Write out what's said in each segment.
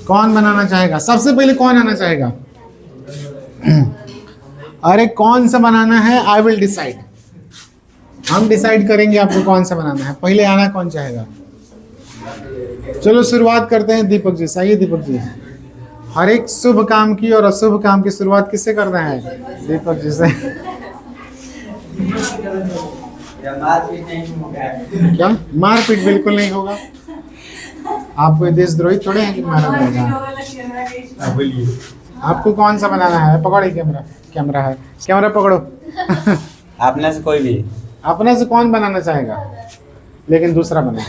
कौन बनाना चाहेगा? सबसे पहले कौन आना चाहेगा? अरे कौन सा बनाना है? I will decide. हम डिसाइड करेंगे आपको कौन सा बनाना है। पहले आना कौन चाहेगा? चलो शुरुआत करते हैं दीपक जी से। आइए दीपक जी। हर एक शुभ काम की और अशुभ काम की शुरुआत किससे करना है? दीपक जी से। क्या मारपीट? बिल्कुल नहीं होगा। आप कोई देशद्रोही थोड़े हैं कि मारा जाएगा। आपको कौन सा बनाना है? पकड़ो कैमरा। कैमरा है, कैमरा पकड़ो। आपने से कोई भी अपने से कौन बनाना चाहेगा? लेकिन दूसरा बना।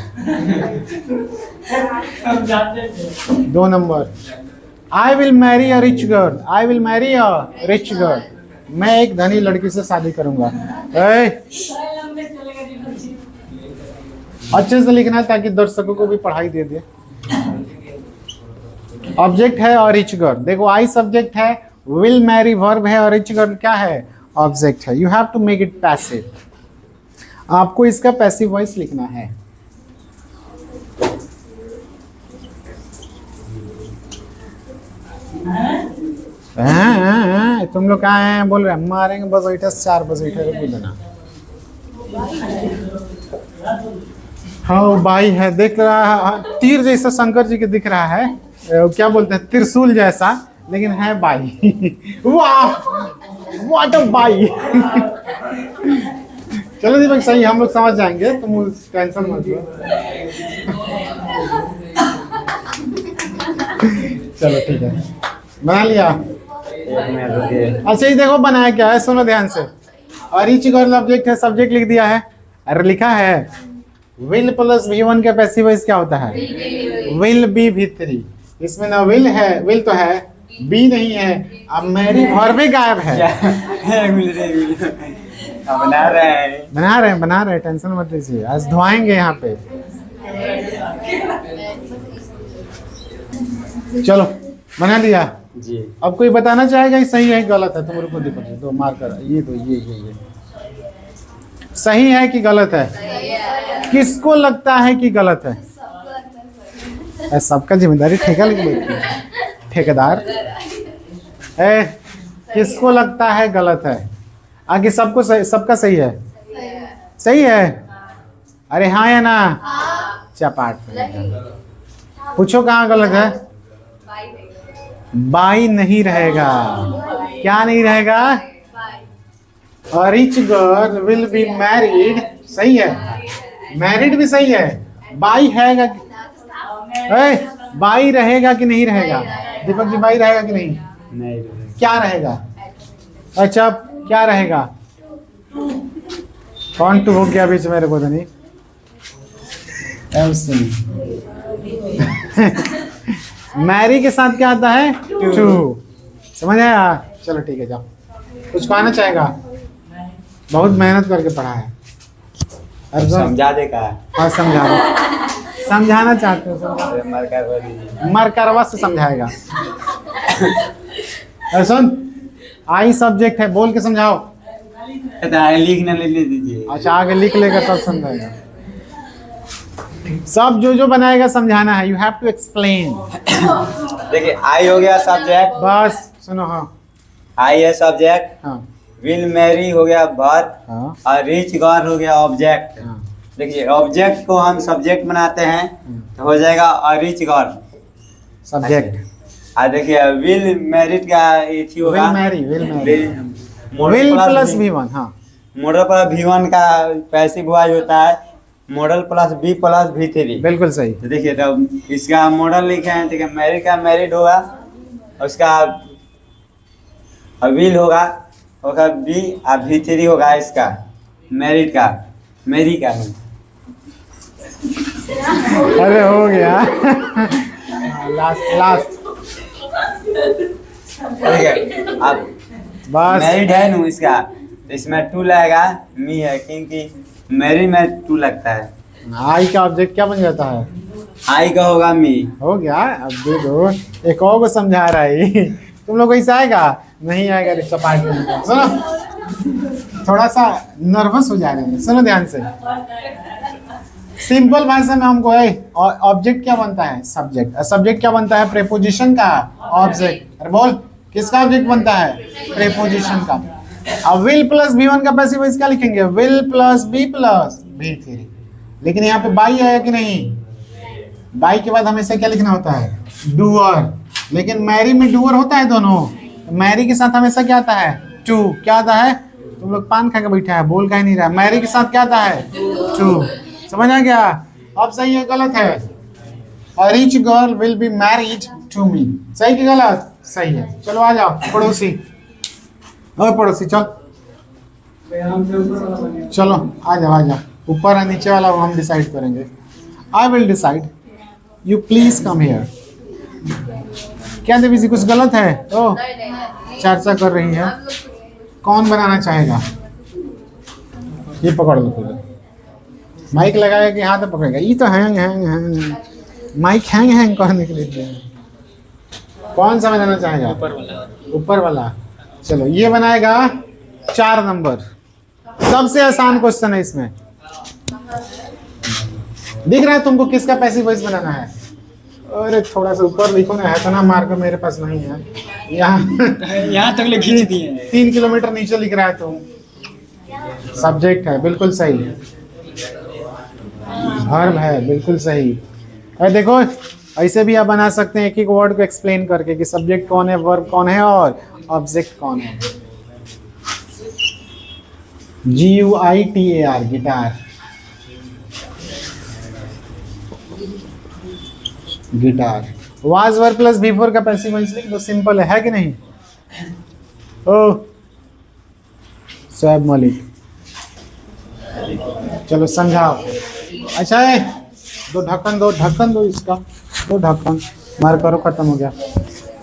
2 number. I will marry a rich girl. I will marry a rich girl. मैं एक धनी लड़की से शादी करूंगा। अच्छे से लिखना है ताकि दर्शकों को भी पढ़ाई दे दे। ऑब्जेक्ट है और रिच गर्ल। देखो आई सब्जेक्ट है, विल मैरी वर्ब है और रिच गर्ल क्या है? ऑब्जेक्ट है। You have to make it passive. आपको इसका पैसिव वॉइस लिखना है। तुम लोग कहाँ हैं? बोल रहे हैं मारेंगे बस बैठे 4 बजे बोल देना। हाँ वो बाई है, देख रहा है तीर जैसा शंकर जी के दिख रहा है। क्या बोलते हैं, त्रिशूल जैसा, लेकिन है बाई। वाह व्हाट अ बाई। चलो दीपक सही, हम लोग समझ जाएंगे, तुम टेंशन मत लो। चलो ठीक है, बना लिया। अच्छा ये देखो बनाया क्या है, सुनो ध्यान से। और रिच गर्ल ऑब्जेक्ट है, सब्जेक्ट लिख दिया है। अरे लिखा है विल प्लस V1 का पैसिव वॉइस क्या होता है? Will be V3। इसमें ना विल है, विल तो है, बी नहीं है। अब मेरी वर्ब भी गायब है। बना रहे हैं, टेंशन मत लीजिए। आज धुआएंगे यहाँ पे। चलो बना लिया जी। अब कोई बताना चाहेगा ये सही है गलत है? तुम रुको दीपक जी, 2 मार्कर ये दो, ये सही है कि गलत है? किसको लगता है कि गलत है? सबका जिम्मेदारी ठेका लिख बैठती है ठेकेदार। किसको लगता है गलत है? आगे सबको सही, सबका सही है? सही है? अरे हाँ या ना? चपाट पूछो कहाँ गलत है? बाई नहीं रहेगा। क्या नहीं रहेगा? A rich girl will be married। सही है, मैरिड भी सही है। बाई है बाई रहेगा कि नहीं रहेगा? दीपक जी बाई रहेगा कि नहीं? नहीं। क्या रहेगा? अच्छा क्या रहेगा? कौन टू हो गया बीच मेरे को तो नहीं। मैरी के साथ क्या आता है? टू। समझ आया? चलो ठीक है, जाओ। कुछ कहना चाहेगा? बहुत मेहनत करके पढ़ा है। समझा देगा। हाँ समझा दो। समझाना चाहते हो? मरकरवा से समझाएगा। सुन, आई सब्जेक्ट है, बोल के समझाओ। लिखना लेने दीजिए। अच्छा आगे लिख लेगा तब समझाएगा। सब जो बनाएगा समझाना है। You have to explain. देखिए आई हो गया सब्जेक्ट। बस सुनो। हाँ आई है सब्जेक्ट। हाँ विल मैरी हो गया वर्ब। हाँ और रिच गर्ल हो गया ऑब्जेक्ट। हाँ। देखिए ऑब्जेक्ट को हम सब्जेक्ट बनाते हैं तो हो जाएगा और रिच गर्ल सब्जेक्ट। और देखिए विल मैरिड का ये होगा विल प्लस V1। हाँ मॉडल प्लस V1 का पैसिव वॉइस होता है model plus B plus V3। बिल्कुल सही। तो देखिए तो इसका मॉडल लिखे हैं, ठीक है। मैरिड का मैरिड होगा, उसका विल होगा B और V3 होगा इसका मैरिड का, मेरी का। अरे हो गया। लास्ट ठीक है। अब बस मैरिड है ना इसका, इसमें 2 लगेगा, मी है क्योंकि मैरिड में 2 लगता है। आई का ऑब्जेक्ट क्या बन जाता है? आई का होगा मी। हो गया। अब दे दो, एक और को समझा रहा है। तुम लोग ऐसा आएगा? नहीं आएगा। रिक्शा पार्ट में सुनो, थोड़ा सा नर्वस हो जा रहे हैं। सुनो ध्यान से। सिंपल भाषा में हमको है ऑब्जेक्ट क्या बनता है? सब्जेक्ट। सब्जेक्ट क्या बनता है? प्रेपोजिशन का ऑब्जेक्ट। अरे बोल, किसका ऑब्जेक्ट बनता है? प्रेपोजिशन का। अब विल प्लस V1 का पैसिव वॉइस क्या लिखेंगे? Will plus V3। लेकिन यहाँ पे बाई आया कि नहीं? बाई के बाद हमेशा क्या लिखना होता है? डूअर। लेकिन मैरी में डूअर होता है दोनों। मैरी के साथ हमेशा क्या आता है? टू। क्या आता है? तुम लोग पान खा के बैठा है, बोल कहीं नहीं रहा। मैरी के साथ क्या आता है? टू। समझ आ गया? अब सही है गलत है? A rich girl will be married to me। सही कि गलत? सही है। चलो आ जाओ पड़ोसी। और पड़ोसी चल, चलो आ जाओ। ऊपर है नीचे वाला वो हम डिसाइड करेंगे। I will decide, you please come here. क्या देवी जी कुछ गलत है? ओ चर्चा कर रही है। कौन बनाना चाहेगा? ये पकड़ लो पहले। माइक लगाएगा कि हाथ में पकड़ेगा? ये तो हैंग माइक हैंग करने के लिए। कौन सा बनाना चाहेगा? ऊपर वाला। चलो ये बनाएगा 4 नंबर। सबसे आसान क्वेश्चन है इसमें। दिख रहा है तुमको किसका पैसिव वॉइस बनाना है? अरे थोड़ा सा ऊपर लिखो ना, है तो ना मार्कर मेरे पास नहीं है। यहाँ तक खींच दिए। 3 किलोमीटर नीचे लिख रहा है तुम। सब्जेक्ट है, बिल्कुल सही। वर्ब है, बिल्कुल सही। अरे देखो ऐसे भी आप बना सकते हैं एक एक वर्ड को एक्सप्लेन करके कि सब्जेक्ट कौन है, वर्ब कौन है और ऑब्जेक्ट कौन है। GUITAR guitar. Guitar. Was verb plus V4 का पैसिव वॉइस लिख दो। सिंपल है कि नहीं? ओ शोएब मलिक। चलो समझाओ। अच्छा है, दो ढक्कन दो इसका। 2 ढक्कन। मार करो, खत्म हो गया।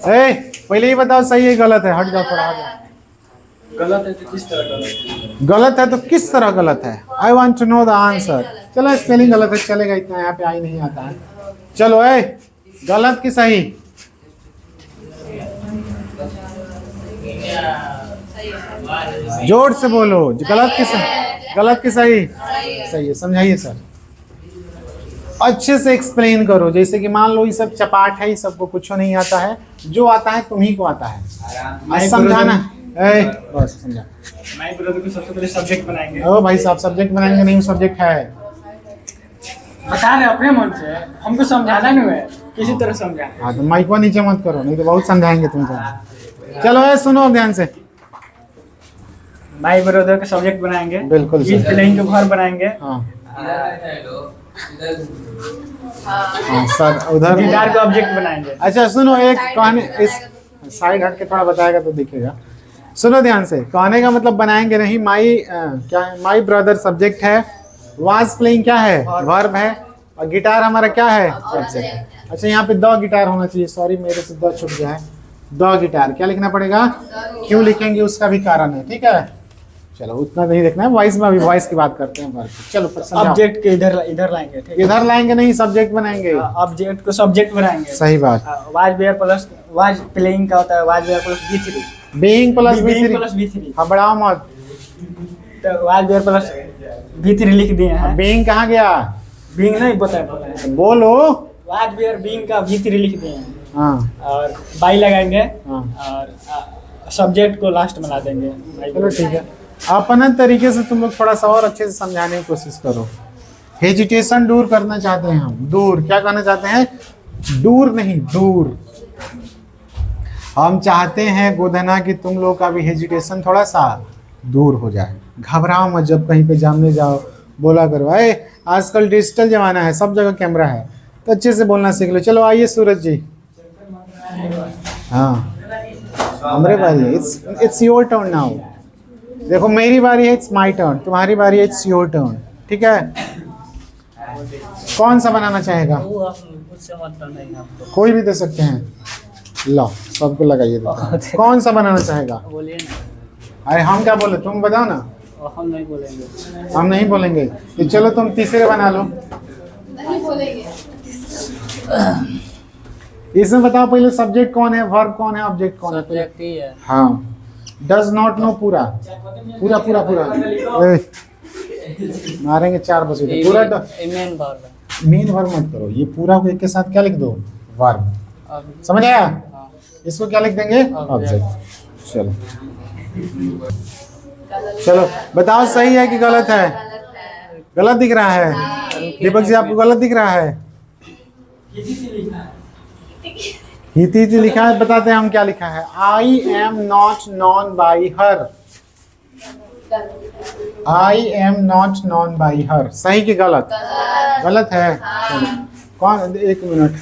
ए पहले ही बताओ सही है गलत है? हट जाओ थोड़ा, हट जाओ। गलत है तो किस तरह गलत है? गलत है तो किस तरह गलत है? I want to know the answer. चलो स्पेलिंग गलत है, चलेगा, इतना यहाँ पे आई नहीं आता है। चलो ए गलत की सही? जोर से बोलो। गलत की सही? गलत की सही? सही है। समझाइए सर, अच्छे से एक्सप्लेन करो। जैसे कि मान लो ये सब चपाट है, ये सबको कुछ नहीं आता है, जो आता है तुम्ही को आता है। समझाना बस समझा। माई ब्रदर को सबसे पहले सब्जेक्ट बनाएंगे। ओ भाई साहब सब्जेक्ट बनाएंगे नहीं, सब्जेक्ट है। बता रहे अपने मन से, हमको समझाना नहीं है, किसी तरह समझा। हाँ तो माइक को नीचे मत करो, नहीं तो बहुत समझाएंगे तुमको। चलो ए सुनो ध्यान से। माई ब्रदर का सब्जेक्ट बनाएंगे। बिल्कुल सही। प्लेइंग के घर बनाएंगे। हाँ हाँ सर उधर गिटार का ऑब्जेक्ट बनाएंगे। अच्छा सुनो, एक कहानी इस साइड हट के थोड़ा बताएगा तो दिखेगा। सुनो ध्यान से, कहने का मतलब बनाएंगे नहीं। माई क्या है? माई ब्रदर सब्जेक्ट है। वाज प्लेइंग क्या है? वर्ब है। और गिटार हमारा क्या है? सब्जेक्ट। अच्छा यहाँ पे द गिटार होना चाहिए। सॉरी मेरे से द छूट गया है। द गिटार क्या लिखना पड़ेगा? क्यों लिखेंगे उसका भी कारण है, ठीक है? चलो उतना नहीं देखना है, वॉइस में अभी वॉइस की बात करते हैं। चलो ऑब्जेक्ट के इधर लाएंगे। इधर लाएंगे नहीं, सब्जेक्ट बनाएंगे। ऑब्जेक्ट को सब्जेक्ट बनाएंगे। सही बात। Was were plus was playing का होता है was were plus V3। Being plus being V3। Plus V3। हाँ बढ़ाओ मत। तो वाज वेयर प्लस V3 लिख दिए हैं। बीइंग कहाँ गया? बीइंग नहीं बताया। बोलो। वाज वेयर बीइंग का V3 लिख दिए हैं। हाँ और बाई लगाएंगे। हाँ और सब्जेक्ट को लास्ट में ला देंगे। चलो ठीक है। अपने तरीके से तुम लोग थोड़ा सा और अच्छे से समझाने की कोशिश करो। हेजिटेशन दूर करना चाहते हैं हम। दूर क्या करना चाहते हैं? दूर नहीं, दूर। हम चाहते हैं गोधना कि तुम लोग का भी हेजिटेशन थोड़ा सा दूर हो जाए। घबराओ मत, जब कहीं पे जामने जाओ बोला करो। अरे आजकल डिजिटल जमाना है, सब जगह कैमरा है, तो अच्छे से बोलना सीख लो। चलो आइए सूरज जी। हाँ हमरे बारी, इट्स योर टर्न नाउ। देखो मेरी बारी है, इट्स माय टर्न। तुम्हारी बारी है, इट्स योर टर्न। ठीक है? कौन सा बनाना चाहेगा? कोई भी दे सकते हैं। लो सबको लगाइए। कौन सा बनाना चाहेगा? बोलिए ना। अरे हम क्या बोले, तुम बताओ ना। हम नहीं बोलेंगे। हम नहीं बोलेंगे तो चलो तुम तीसरे बना लो। इसमें बताओ पहले सब्जेक्ट कौन है, वर्ब कौन है, ऑब्जेक्ट कौन है? सब्जेक्ट ही है। हाँ डज नॉट नो। पूरा पूरा पूरा पूरा मारेंगे 4 बजे पूरा मेन वर्ब है। मेन वर्ब मत करो, ये पूरा को एक के साथ क्या लिख दो, वर्ब। समझ आया? इसको क्या लिख देंगे, ऑब्जेक्ट। चलो चलो बताओ सही है कि गलत है? गलत दिख रहा है? दीपक जी आपको गलत दिख रहा है? हिती लिखा है, बताते हैं हम क्या लिखा है। I am not non by her. I am not non by her, सही कि गलत? गलत है। चलो कौन, एक मिनट,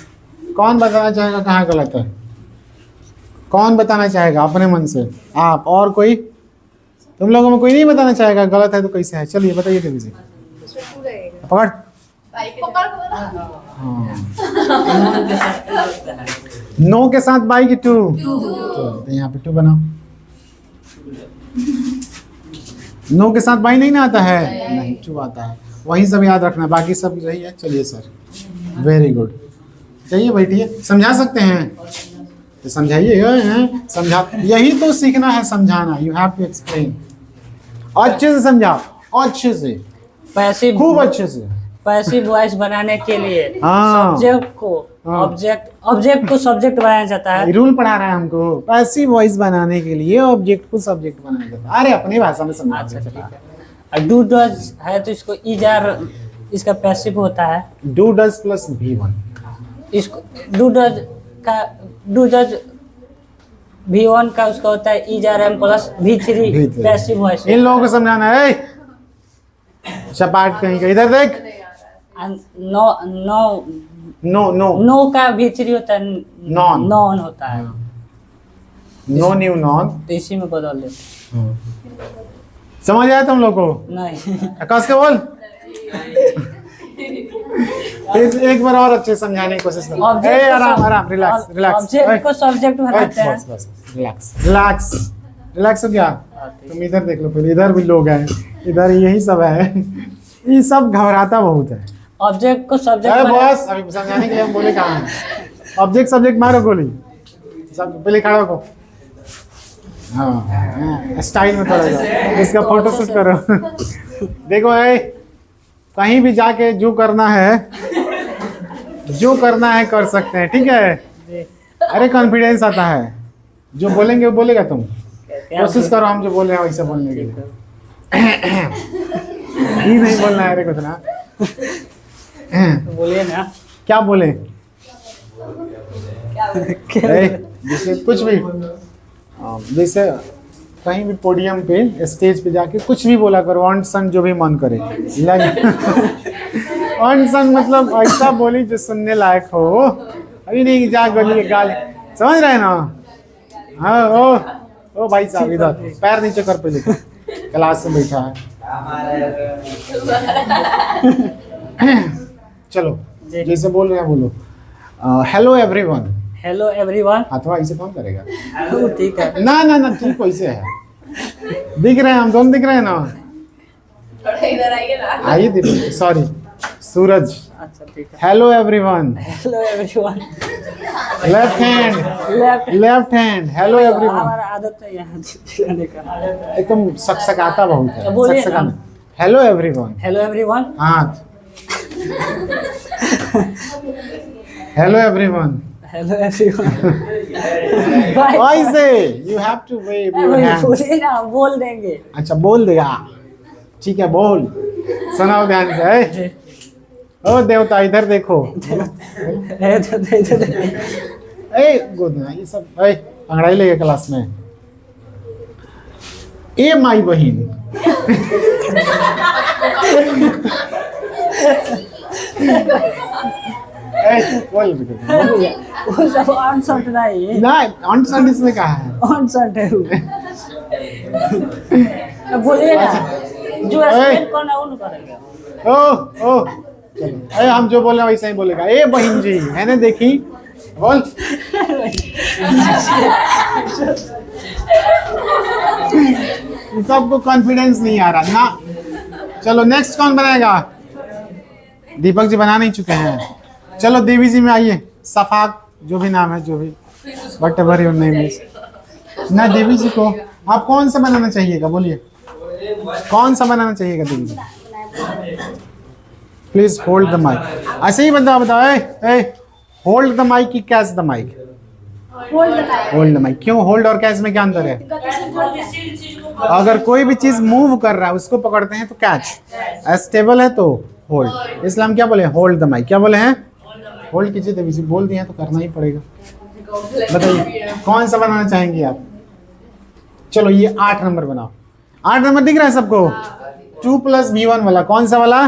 कौन बताना चाहेगा कहाँ गलत है? कौन बताना चाहेगा अपने मन से? आप और कोई? तुम लोगों में कोई नहीं बताना चाहेगा गलत है तो कैसे है? चलिए बताइए देवी जी। पकड़। हाँ। नो के साथ बाई की टू, तो यहाँ पे टू बनाओ। नो के साथ बाई नहीं ना आता है? नहीं, टू आता है। वही सब याद रखना, बाकी सब यही है। चलिए सर, वेरी गुड। चलिए बैठिए, समझा सकते हैं तो समझाइए। समझा, यही तो सीखना है, समझाना। You have to explain. अच्छे से समझाओ, अच्छे से, पैसिव, खूब अच्छे से। पैसिव वॉइस बनाने के लिए हाँ। सब्जेक्ट को ऑब्जेक्ट को सब्जेक्ट बनाया जाता है। रूल पढ़ा रहा है हमको, पैसिव वॉइस बनाने के लिए ऑब्जेक्ट को सब्जेक्ट बनाया जाता है। अरे अपनी भाषा में समझा। अच्छा ठीक है। डू डज है तो इसको इजार, इसका पैसिव होता है। Do does plus V1। इसको डू डज का, डू डज V1 का उसका होता है is are am plus V3 passive voice. इन लोगों को समझाना है। चपाट कहीं का, इधर देख। No no no no no का V3 होता है, नॉन। नॉन होता है, नो न्यू नॉन, तो इसी में बदल देते। समझ आया तुम लोग को? नहीं कस के बोल। एक बार और अच्छे समझाने की कोशिश करो। आराम आराम, रिलैक्स रिलैक्स। ऑब्जेक्ट को सब्जेक्ट बनाते हैं। बस बस, रिलैक्स रिलैक्स रिलैक्स हो गया? तुम इधर देख लो पहले, इधर भी लोग हैं, इधर यही सब है। ये सब घबराता बहुत है। ऑब्जेक्ट को सब्जेक्ट अरे बॉस, अभी समझाने के लिए हम बोले कहाँ हैं? ऑब्जेक्ट सब्जेक्ट मारो गोली, सब पहले खड़ा हो। हाँ, स्टाइल में थोड़ा सा इसका फोटो शूट करो। देखो है, कहीं भी जाके जो करना है, जो करना है कर सकते हैं, ठीक है? अरे कॉन्फिडेंस आता है, जो बोलेंगे वो बोलेगा। तुम कोशिश करो हम जो बोल रहे हैं वैसे बोलने के लिए। ही नहीं बोलना है, अरे कुछ ना। बोलिए ना, क्या बोले? जैसे कुछ भी, जैसे कहीं भी पोडियम पे, स्टेज पे जाके कुछ भी बोला करो, ऑन सन जो भी मन करे। ऑन सन मतलब ऐसा बोली जो सुनने लायक हो। अभी नहीं जा गोली गाली, समझ रहे हैं ना? हाँ, ओ भाई साहब इधर पैर नीचे कर, पहले क्लास में बैठा है। चलो जैसे बोल रहे हैं बोलो। Hello everyone. Hello everyone. अथवा ऐसे कौन करेगा? हेलो, ठीक है। ना ना ना, ठीक वैसे है। दिख रहे हैं हम दोनों, दिख रहे हैं ना? थोड़ा इधर आइए ना। आइए दीपक, सॉरी सूरज। अच्छा ठीक है। Hello everyone. Hello everyone. Left hand, left hand. Hello everyone. हमारा आदत है यहाँ चिल्लाने का। एकदम सकसकाता बहुत है। बोलिए ना। Hello everyone. Hello everyone. हाथ। Hello everyone. Hello everyone. ऐसे you have to wave your hands. बोलिए ना, हम बोल देंगे। अच्छा बोल देगा, ठीक है बोल। सुनाओ ध्यान से। ओ देवता इधर देखो। ए गोदना ये सब, ए अंगड़ाई लेके क्लास में। ए माई बहिन। बोल वो सब ऑन शॉट नहीं, ना, ऑन सन इसमें कहा है? ऑन शॉट है वो। बोलिए ना, जो एक्सप्लेन करना वो न करेगा। ओ ओ चलो, ए हम जो बोले वैसा ही बोलेगा। ए बहन जी है ना, देखी बोल। सबको कॉन्फिडेंस नहीं आ रहा ना। चलो नेक्स्ट कौन बनाएगा? दीपक जी बना नहीं चुके हैं। चलो देवी जी में आइए। सफाक जो भी नाम है, जो भी what ever your name is. ना देवी जी को आप कौन सा बनाना चाहिएगा? बोलिए कौन सा बनाना चाहिएगा Devi ji? Please hold the mic. ऐसे ही बताओ बताओ, होल्ड द माइक की catch the mic? Hold the mic. क्यों? होल्ड और कैच में क्या अंतर है? अगर कोई भी चीज मूव कर रहा है उसको पकड़ते हैं तो कैच, स्टेबल है तो होल्ड। इसलिए हम क्या बोले? Hold the mic. क्या बोले हैं? होल्ड कीजिए। तो किसी बोल दिए हैं तो करना ही पड़ेगा। बताइए कौन सा बनाना चाहेंगे आप? चलो ये 8 नंबर बनाओ। 8 नंबर दिख रहा है सबको? 2 + V1 वाला। कौन सा वाला?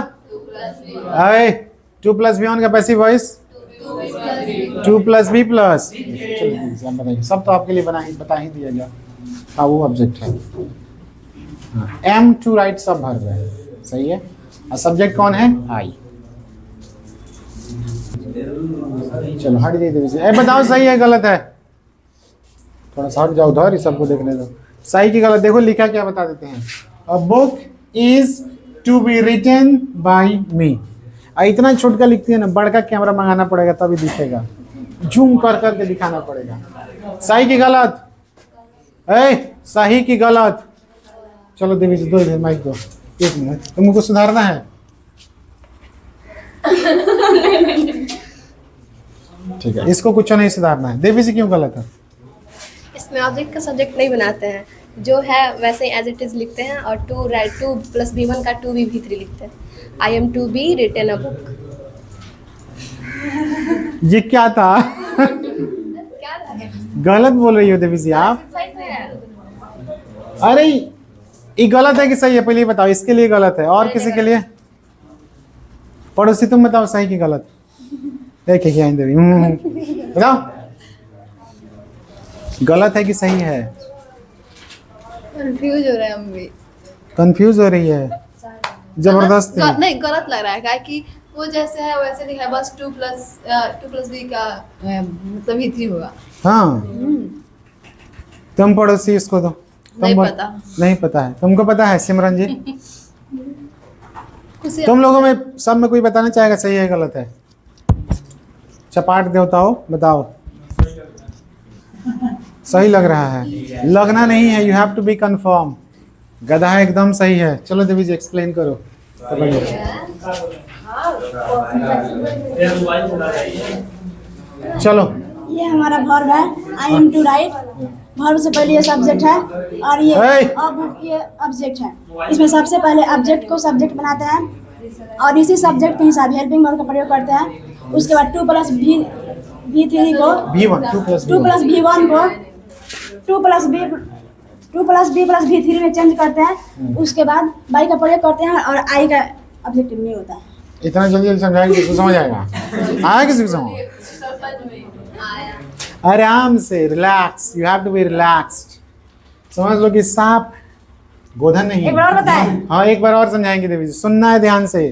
2 + V1 का पैसिव वॉइस 2 + V+। चलो बताइए, सब तो आपके लिए बता ही दिया गया। हाँ वो ऑब्जेक्ट है। M to राइट सब भर रहे हैं, सही है। और सब्जेक्ट कौन है? I। चलो हट जाइए। बताओ सही है गलत है? थोड़ा सा हट जाओ उधर, ही सबको देखने दो। सही की गलत देखो लिखा क्या, बता देते हैं। A book is to be written by me. इतना छोटा लिखती है ना, बड़का कैमरा मंगाना पड़ेगा तभी दिखेगा, जूम कर करके दिखाना पड़ेगा। सही की गलत? सही की गलत? चलो देवी जी दो माइक दो, 1 मिनट, तुमको सुधारना है। ठीक है, इसको कुछ नहीं सुधारना है। देवी जी क्यों गलत है? इसमें ऑब्जेक्ट का सब्जेक्ट नहीं बनाते हैं, जो है वैसे ही एज इट इज लिखते हैं। और 2 + V1 का 2 V3 लिखते हैं। I am to be written a book. ये क्या था? क्या था? गलत बोल रही हो देवी जी आप। सही तो है। अरे ये गलत है कि सही है? पहले ये बताओ, इसके लिए गलत है और किसी के लिए? पड़ोसी तुम बताओ सही की गलत? देखे क्या देवी बताओ, गलत है कि सही है? कंफ्यूज हो रहे हैं हम भी। कंफ्यूज हो रही है जबरदस्ती। नहीं गलत लग रहा है, क्या कि वो जैसे है वैसे लिखा है, बस 2 + V का मतलब V3 होगा। हाँ तुम पड़ोसी इसको दो। नहीं पता। नहीं पता है? तुमको पता है सिमरन जी? खुशी तुम लोगों में सब में कोई बताना चाहेगा सही है गलत है? चपाट देवताओ बताओ। सही लग रहा है? लगना नहीं है, you have to be confirm. गधा एकदम सही है। चलो देवी जी एक्सप्लेन करो। चलो ये हमारा वर्ब है, I am to write. Verb से पहले ये सब्जेक्ट है और ये अब ये ऑब्जेक्ट है। इसमें सबसे पहले ऑब्जेक्ट को सब्जेक्ट बनाते हैं और इसी सब्जेक्ट के हिसाब हेल्पिंग वर्ब का प्रयोग करते हैं। उसके बाद 2 + V3 को V1 2 + 2 + V1 को 2 + B + V3 में चेंज करते हैं। उसके बाद बाई का प्रयोग करते हैं और आई का ऑब्जेक्टिव नहीं होता है। इतना जल्दी समझाएंगे किसको समझ आएगा? आया किसी को समझ? आराम से relax, you have to be relaxed. समझ लो कि सांप गोधन नहीं है। एक बार और बताएं। हाँ एक बार और समझाएंगे देवी जी, सुनना है ध्यान से,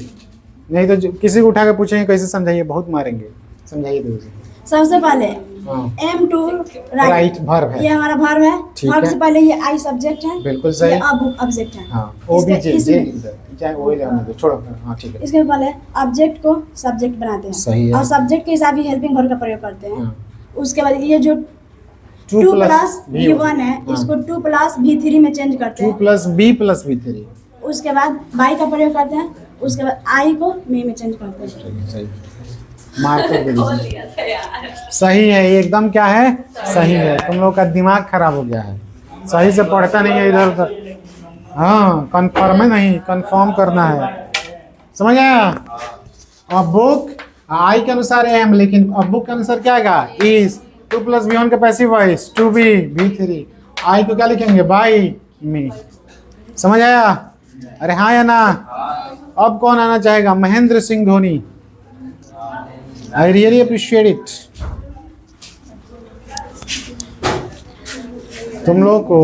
नहीं तो किसी को उठा के पूछेंगे कैसे समझाइए, बहुत मारेंगे। समझाइए देवी जी। सबसे पहले हाँ एम टू राइट वर्ब है। ये हमारा वर्ब है। ठीक वर्ब है। से पहले ये आई सब्जेक्ट है, बिल्कुल सही। ये अब ऑब्जेक्ट है। हाँ ओ भी जे इसमें- चाहे वो ही रहने दो, छोड़ो। हाँ ठीक है। इसके पहले ऑब्जेक्ट को सब्जेक्ट बनाते हैं। सही है। और सब्जेक्ट के हिसाब से हेल्पिंग वर्ब का प्रयोग करते हैं। हाँ। उसके बाद ये जो 2 + V1 है, इसको 2 + V3 में चेंज करते 2 हैं। + B + V3। उसके बाद बाई का प्रयोग करते हैं। उसके बाद आई को मे में चेंज करते हैं। सही मार कर दे दीजिए। सही है ये एकदम। क्या है? सही है। तुम लोग का दिमाग खराब हो गया है, सही से पढ़ता नहीं है इधर उधर। हाँ कंफर्म है, नहीं कंफर्म करना है। समझ आया? अब बुक आई के अनुसार एम, लेकिन अब बुक के अनुसार क्या आएगा? इज। 2 + V1 का पैसिव वॉइस 2B V3। आई को क्या लिखेंगे? बाई मी। समझ आया? अरे हाँ या ना? अब कौन आना चाहेगा? Mahendra Singh Dhoni. I really appreciate it. तुम लोग को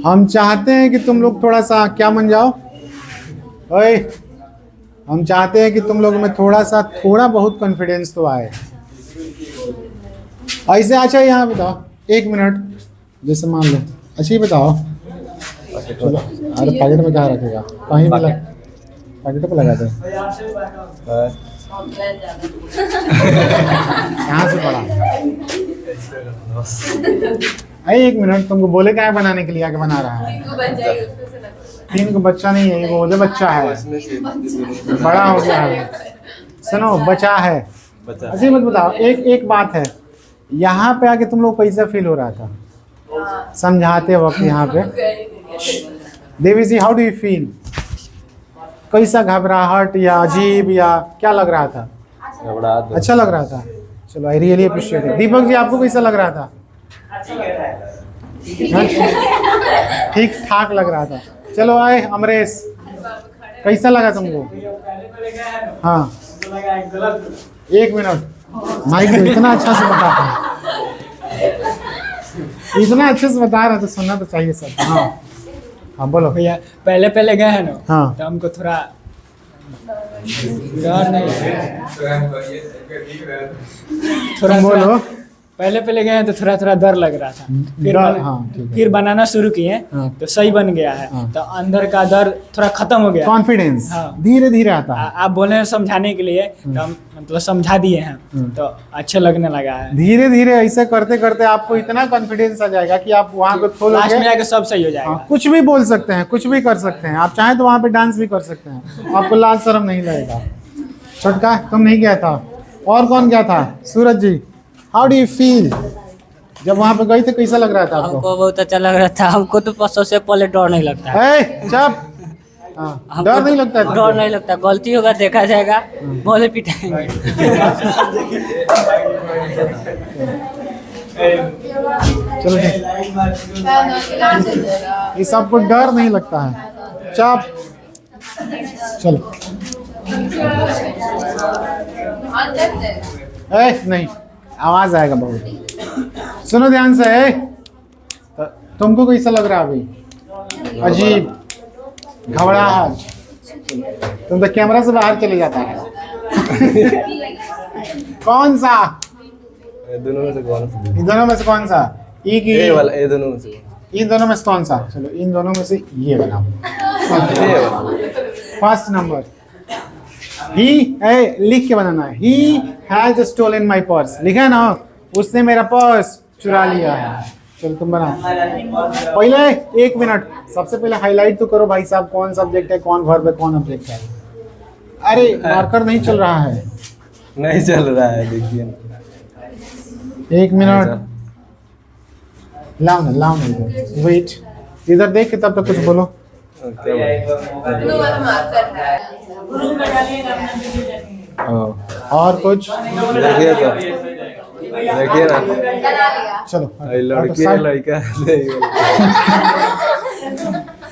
हम चाहते हैं कि तुम लोग थोड़ा सा क्या बन जाओ? ओए हम चाहते हैं कि तुम लोगों में थोड़ा बहुत कॉन्फिडेंस तो आए। ऐसे अच्छा यहाँ बताओ 1 मिनट, जैसे मान लो अच्छा ही बताओ। चलो अरे पैकेट में क्या रखेगा? कहीं भी पैकेट पे लगा दे। कहाँ से पड़ा? 1 मिनट, तुमको बोले क्या है बनाने के लिए, आके बना रहा है। 3 का बच्चा नहीं है, वो जो बच्चा है बड़ा हो गया है। सुनो, बचा है। ऐसे मत बताओ। एक बात है, यहाँ पे आके तुम लोग कैसा फील हो रहा था समझाते वक्त? यहाँ पे देवी जी, हाउ डू यू फील? कैसा घबराहट या अजीब या क्या लग रहा था? अच्छा लग रहा था। चलो, I really appreciate it. Deepak ji, आपको कैसा लग रहा था? ठीक ठाक लग रहा था। चलो आए अमरेश, कैसा लगा तुमको? हाँ, 1 मिनट। माइक तो इतना अच्छा से बता रहा है, इतना अच्छे से बता रहा तो सुनना तो चाहिए सब। हाँ हाँ, बोलो भैया। पहले गए हैं ना, हाँ। तो हमको थोड़ा डर नहीं, थोड़ा बोलो। पहले गए हैं तो थोड़ा डर लग रहा था। हाँ, ठीक है। फिर बनाना शुरू किए हाँ। तो सही बन गया है। हाँ। तो अंदर का डर थोड़ा खत्म हो गया। कॉन्फिडेंस हाँ। धीरे धीरे आता है। आप बोले हैं समझाने के लिए, तो हम मतलब समझा दिए हैं, तो अच्छा लगने लगा है। धीरे धीरे ऐसे करते करते आपको इतना कॉन्फिडेंस आ जाएगा कि आप वहाँ पे लास्ट में खोलोगे। आके सब सही हो जाएगा। हाँ, कुछ भी बोल सकते हैं, कुछ भी कर सकते हैं। आप चाहें तो वहाँ पे डांस भी कर सकते हैं, आपको लाज शर्म नहीं लगेगा। छोटका, तुम नहीं गया था? और कौन गया था? सूरज जी, हाउ डू यू फील? जब वहाँ पे गए थे कैसा लग रहा था आपको? हमको बहुत अच्छा लग रहा था। हमको तो सबसे पहले डर नहीं लगता है। ए, चुप। हाँ, डर नहीं लगता है तुमको? डर नहीं लगता। गलती होगा देखा जाएगा, बोले पिटाएंगे। चलो ठीक। ये सबको डर नहीं लगता है। चुप। चलो। नहीं, आवाज आएगा बहुत। सुनो ध्यान से। तुमको कैसा लग रहा है अभी? अजीब, घबराहट? तुम तो कैमरा से बाहर चले जाता है। कौन सा? दोनों में से कौन सा? इन दोनों में से कौन सा? ई की? ये वाला, ये दोनों में से इन दोनों में से कौन सा? चलो, इन दोनों में से ये बनाओ। ये वाला। First number. ही लिख के बनाना है। He has stolen my purse. लिखा है ना, उसने मेरा पर्स चुरा लिया है। चलो तुम बनाओ। पहले 1 मिनट, सबसे पहले हाईलाइट तो करो भाई साहब, कौन सब्जेक्ट है, कौन वर्ब है, कौन ऑब्जेक्ट है। अरे मार्कर नहीं चल रहा है। नहीं चल रहा है, देखिए। 1 मिनट। लाओ ना इधर। वेट, इधर देख के तब तक कुछ बोलो। और कुछ देखिए तो, देखिए ना, चलो। लड़की है लड़का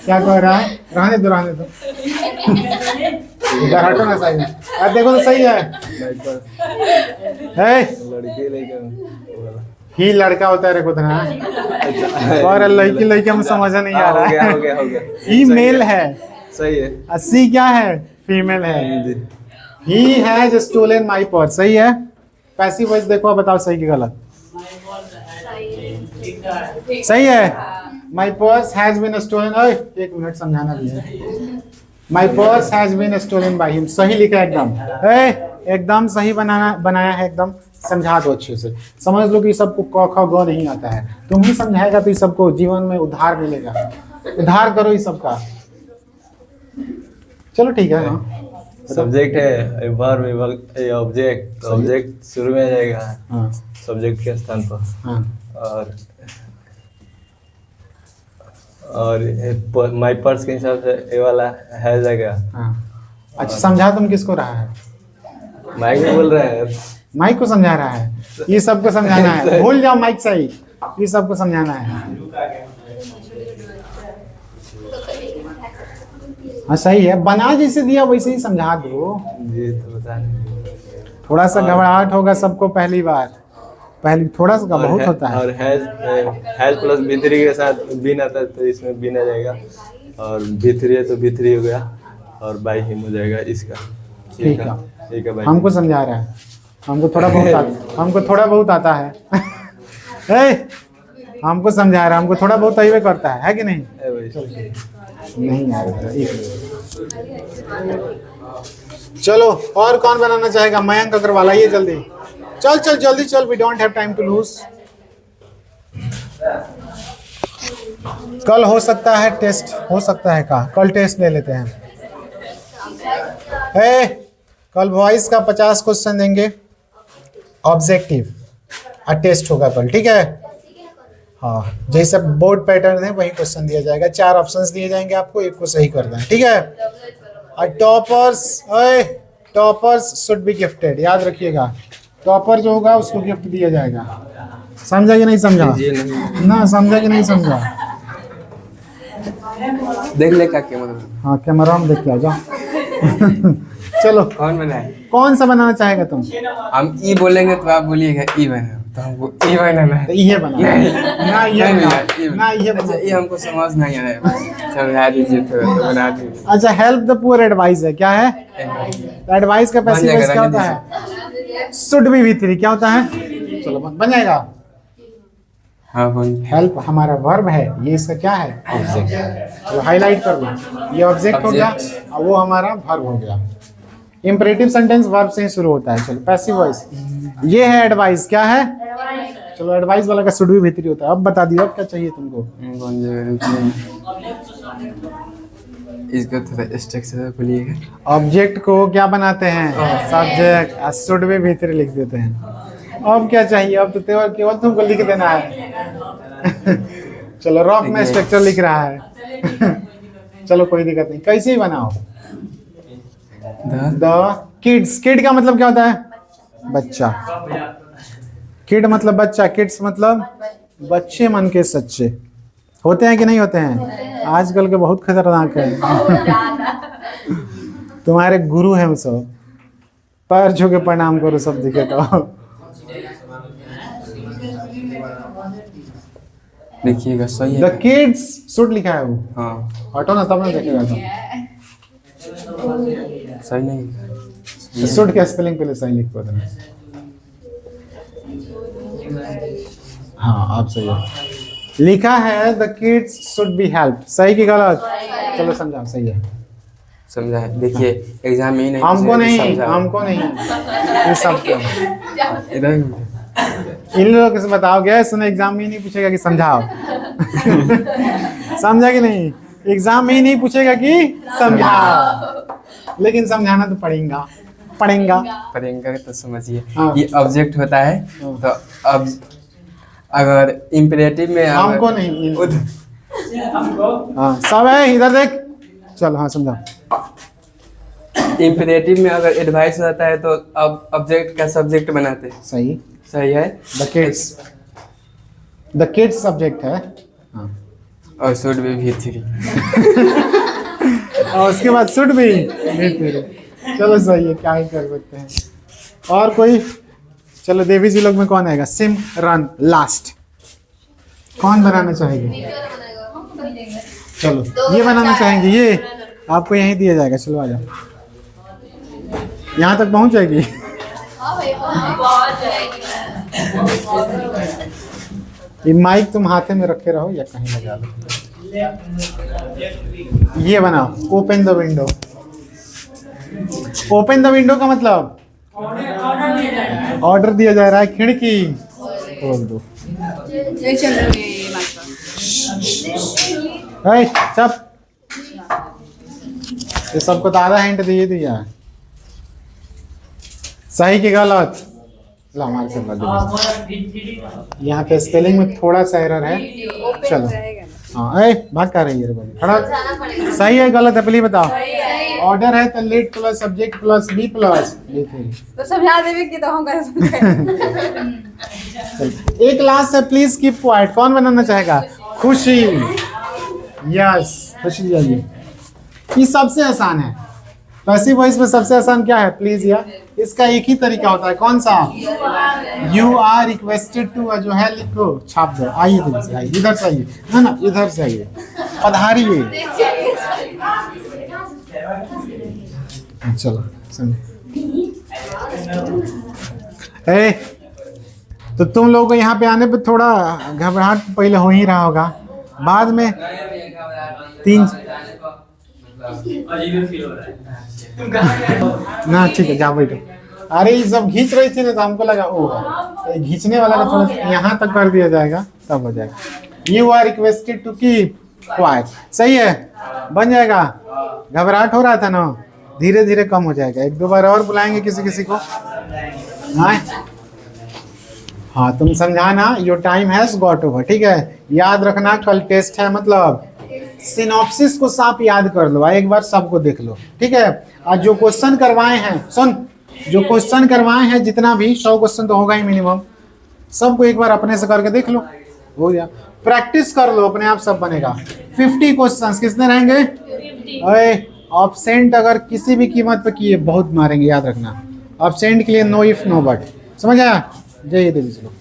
क्या कह रहा है? रहने दो। इधर हटो ना साइड में। अब देखो तो सही है। लड़की लड़का ही लड़का होता है रे खुद ना, और लड़की में समझ नहीं आ रहा है। हो गया। ही मेल है, सही है। 80 क्या है? फीमेल है। He has stolen my purse, सही है। पैसिव वॉइस देखो, बताओ सही की गलत? सही है। My purse has been stolen. 1 minute समझाना भी है। My purse has been stolen by him. सही लिखा है एकदम। एकदम सही बनाया है एकदम। समझा दो अच्छे से, समझ लो कि सबको क ख ग नहीं आता है। तुम ही समझाएगा तो ये सबको जीवन में उद्धार मिलेगा। उद्धार करो इस सबका। चलो ठीक है। सब्जेक्ट है, वर्ब, ऑब्जेक्ट। ऑब्जेक्ट शुरू में आ जाएगा। हाँ सब्जेक्ट के स्थान पर। हाँ। और माई पर्स के हिसाब से ये वाला है जाएगा। हाँ। अच्छा, समझा तुम किसको रहा है? माइक में बोल रहे हैं। माइक को समझा रहा है। ये सबको समझाना है। भूल जाओ माइक सही, ये सबको समझाना है। हाँ सही है, बना जैसे दिया वैसे ही समझा दो। जी तो बता नहीं। थोड़ा सा घबराहट होगा सबको पहली बार, थोड़ा सा बहुत होता है। और हैज प्लस B3 के साथ बीन आता है, तो इसमें बीन आ जाएगा। और B3 है तो B3 हो गया, और बाई हिम हो जाएगा इसका। ठीक है, ठीक है भाई। हमको समझा रहा है। हमको थोड़ा बहुत आता है। हमको समझा रहा है, हमको थोड़ा बहुत अइबे करता है कि नहीं? नहीं आ रहा। चलो, और कौन बनाना चाहेगा? मयंक अग्रवाल, आइए जल्दी। जल्दी चल, we don't have time to lose. कल हो सकता है टेस्ट, हो सकता है का कल टेस्ट ले लेते हैं। कल वॉइस का 50 क्वेश्चन देंगे, ऑब्जेक्टिव, और टेस्ट होगा कल, ठीक है। हाँ, जैसे बोर्ड पैटर्न है वही क्वेश्चन दिया जाएगा, 4 ऑप्शंस दिए जाएंगे आपको, एक को सही करना है, ठीक है। और टॉपर्स शुड बी गिफ्टेड, याद रखिएगा, टॉपर जो होगा उसको गिफ्ट दिया जाएगा। समझा कि नहीं समझा? ना समझा कि नहीं समझा? देख ले क्या कैमरा। हाँ, कैमरा में देख के आ जाओ। चलो, कौन बनाए? कौन सा बनाना चाहेगा तुम? हम ई बोलेंगे तो आप बोलिएगा ई बना, तो हमको ई बनाना है। तो ये बना ना, ये बना ना, ये अच्छा, बना। ये हमको समझ नहीं आ रहा है, समझा दीजिए तो बना दीजिए। अच्छा, हेल्प द पुअर एडवाइस है, क्या है? एडवाइस का पैसिव वॉइस क्या होता है? शुड बी V3 क्या होता है? चलो बन जाएगा। हाँ बोल। हेल्प हमारा वर्ब है, ये इसका क्या है? ऑब्जेक्ट। तो हाईलाइट कर दो, ये ऑब्जेक्ट हो गया और वो हमारा वर्ब हो गया। इंपरेटिव सेंटेंस वर्ब से ही शुरू होता है। चलो, पैसिव वॉइस ये है, एडवाइस क्या है? चलो, एडवाइस वाला का शुड बी V3 होता है। अब बता दियो, अब क्या चाहिए तुमको? इसको थोड़ा स्ट्रक्चर बोलिएगा। ऑब्जेक्ट को क्या बनाते हैं? सब्जेक्ट, शुड बी V3 लिख देते हैं। अब क्या चाहिए? अब तो केवल तुमको लिख देना है। चलो, रॉफ में स्ट्रक्चर लिख रहा है। चलो, कोई दिक्कत नहीं, कैसे ही बनाओ। द किड्स, किड का मतलब क्या होता है? बच्चा। किड मतलब बच्चा, किड्स मतलब बच्चे मन के सच्चे। होते हैं कि नहीं होते हैं? आजकल के बहुत खतरनाक है। तुम्हारे गुरु हैं वो सब, पैर छू के प्रणाम करो सब दिखे तो। देखिएगा सही है। द किड्स शुड लिखा है वो। हाँ, हटो ना, तब ना देखेगा तो। सही नहीं। शुड के स्पेलिंग पहले सही लिख दो देना। हाँ, आप सही है। लिखा है the kids should be help, सही की गलत? चलो समझाओ, सही है, समझा है। देखिए एग्जाम में ही नहीं, हमको नहीं, समझा। हमको नहीं, ये सब इधर इन लोगों से बताओगे, सुनो एग्जाम में ही नहीं पूछेगा कि समझाओ। समझा कि नहीं? एग्जाम में ही नहीं पूछेगा कि समझाओ, लेकिन समझाना तो पड़ेगा। पढ़ेंगे तो समझिए। हाँ। ये ऑब्जेक्ट होता है, हाँ। तो अब अगर इम्परेटिव में हमको नहीं, हाँ सब है, इधर देख। चल, हाँ समझा। इम्परेटिव में अगर एडवाइस रहता है तो अब ऑब्जेक्ट का सब्जेक्ट बनाते हैं। सही, सही है। द किड्स सब्जेक्ट है। हाँ, और शुड बी V3। और उसके बाद शुड भी। चलो सही है, क्या ही कर सकते हैं। और कोई? चलो, देवी जी लोग में कौन आएगा? सिमरन लास्ट। कौन बनाना चाहेगी? चलो, ये बनाना चाहेंगे, ये आपको यहीं दिया जाएगा। चलो आ जाओ, यहाँ तक पहुँच जाएगी। ये माइक तुम हाथे में रखे रहो या कहीं लगा लो। ये बनाओ, open the window. Open the window का मतलब ऑर्डर दिया जा रहा है, खिड़की खोल दो। चुप, ये सबको तो आधा हिंट दिए दिया है। सही की गलत? ला, हमारे से बदल। यहाँ पे स्पेलिंग में थोड़ा सा एरर है। चलो, हाँ, बात कर रही है खड़ा। सही है गलत है पहले बताओ? ऑर्डर है तो let plus subject plus be plus तो समझा देवे कि तो हम एक लास्ट है, प्लीज कीप क्वाइट। कौन बनाना चाहेगा? खुशी। यस, खुशी जी। ये सबसे आसान है। पैसिव वॉइस में सबसे आसान क्या है? प्लीज या इसका एक ही तरीका होता है। कौन सा? यू आर रिक्वेस्टेड टू, जो है लिखो, छाप दो। आइए इधर से, आइए इधर से, आइए ना, इधर से आइए, पधारिए। चलो तो तुम लोगों को यहाँ पे आने पे थोड़ा घबराहट पहले हो ही रहा होगा, बाद में 3 ना, ठीक है, जाओ बैठो। अरे ये सब खींच रही थी ना, तो हमको लगा ओ, खींचने वाला का थोड़ा यहाँ तक कर दिया जाएगा तब हो जाएगा। You are requested to keep quiet. सही है, बन जाएगा। घबराहट हो रहा था ना, धीरे धीरे कम हो जाएगा। एक दो बार और बुलाएंगे किसी किसी को। हाँ तुम समझाना, your time has got over. ठीक है, याद रखना कल टेस्ट है, मतलब सिनॉप्सिस को साफ याद कर लो, एक बार सबको देख लो। ठीक है, आज जो क्वेश्चन करवाए हैं, सुन, जो क्वेश्चन करवाए हैं जितना भी 100 क्वेश्चन तो होगा ही मिनिमम, सबको एक बार अपने से करके देख लो, हो गया। प्रैक्टिस कर लो, अपने आप सब बनेगा। 50 क्वेश्चंस कितने रहेंगे? ऑब्सेंट अगर किसी भी कीमत पे किए बहुत मारेंगे, याद रखना। ऑब्सेंट के लिए नो इफ नो बट, समझ आया? जय देवी। चलो